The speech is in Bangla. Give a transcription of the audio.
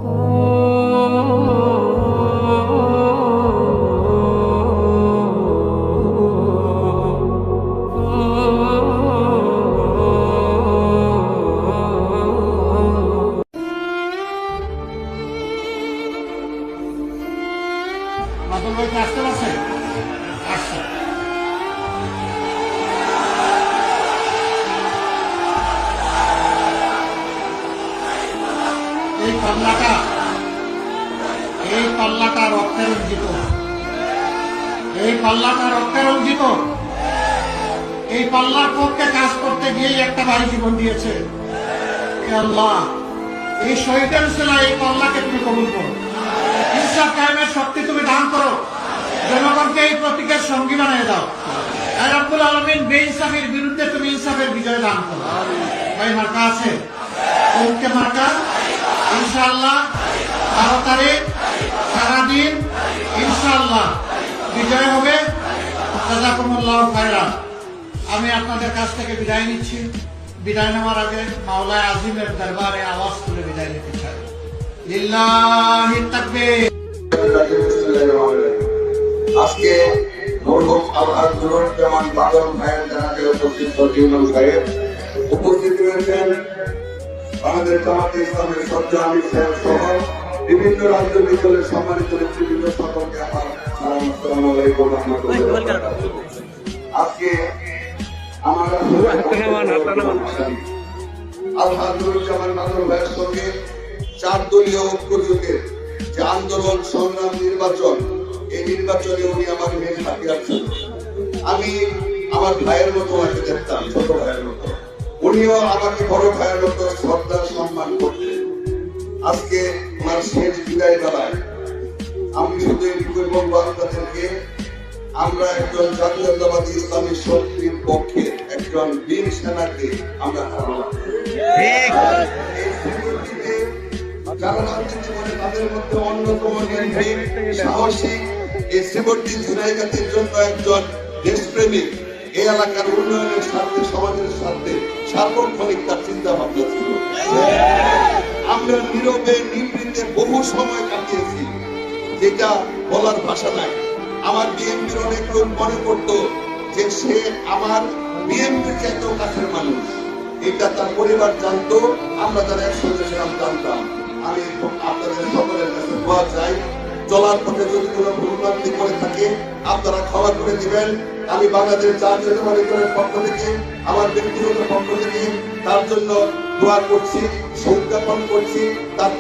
মাদুর ভাই আসতে পারছে আসছে এই পাল্লাটা রক্তে রঞ্জিত, এই পাল্লাটা রক্তে রঞ্জিত। এই পাল্লার পক্ষে কাজ করতে গিয়েই একটা ভাই জীবন দিয়েছে। আল্লাহ, এই শহীদের ছিল এই পাল্লাকে তুমি কবুল করো, ইনসাফ কায়েমের শক্তি তুমি দান করো, জনগণকে এই প্রতীকের সঙ্গী বানিয়ে দাও। রব্বুল আলামিন বেইনসাফের বিরুদ্ধে তুমি ইনসাফের বিজয় দান করো। ভাই মার্কা আছে, ওকে মার্কা ইনশাআল্লাহ 12 তারিখ সারাদিন ইনশাআল্লাহ বিজয় হবে। জাযাকুমুল্লাহু খায়রান। আমি আপনাদের কাছ থেকে বিদায় নিচ্ছি। বিদায় নেওয়ার আগে মাওলানা আজিমের দরবারে আওয়াজ তুলে বিদায় নিতে চাই। লিল্লাহি তাকবীর। আজকে মরহুম আলহাজ্জুজ্জামান বাদল ভাইয়ের জানাজায় উপস্থিত ফজলুল সাহেব উপস্থিত রয়েছেন। আমাদের জামাতে ইসলামের সদস্য আমির সাহেব সহ বিভিন্ন রাজনৈতিক দলের সম্মানিত নেতৃবৃন্দ সকলকে আমার সালাম, আসসালামু আলাইকুম ওয়া রাহমাতুল্লাহি ওয়া বারাকাতুহু। আজকে আমার আলহাজ্জুজ্জামান বাদল ভাইয়ের সঙ্গে 4 দলীয় ঐক্যজোটের যে আন্দোলন সংগ্রাম নির্বাচন, এই নির্বাচনে উনি আমার মেন হাতিয়ার ছিল। আমি আমার ভাইয়ের মতো ওনাকে দেখতাম, ছোট ভাইয়ের মতো। উনিও আমাকে বড় ভাইয়ের মতো শ্রদ্ধা সম্মান করতেন। আজকে ওনার শেষ বিদায় বেলায় আমি শুধু এটুকু বলবো আপনাদেরকে, আমরা একজন জাতীয়তাবাদী ইসলামী শক্তির পক্ষে একজন বীর সেনাকে আমরা হারালাম। যারা রাজনীতি করে তাদের মধ্যে অন্যতম নির্ভীক সাহসী, এই শ্রীবর্তী ঝিনাইগাতির জন্য একজন দেশপ্রেমিক, এই এলাকার উন্নয়নের স্বার্থে, সমাজের স্বার্থে সার্বক্ষণিক তার চিন্তা ভাবনা ছিল। আমরা নীরবে নিভৃতে বহু সময় কাটিয়েছি, যেটা বলার ভাষা নাই। আমার বিএনপির অনেক লোক মনে করতো যে সে আমার বিএনপির এত কাছের মানুষ, এটা তার পরিবার জানতো, আমরা যারা একসঙ্গে ছিলাম জানতাম। আমি আপনাদের সকলের কাছে দোয়া চাই, চলার পথে যদি কোনো ভুলভ্রান্তি করে থাকে আপনারা ক্ষমা করে দিবেন। আমি বাংলাদেশ জাতীয়তাবাদী দলের পক্ষ থেকে, আমার ব্যক্তিগত পক্ষ থেকে তার জন্য দোয়া করছি, উদযাপন করছি। তার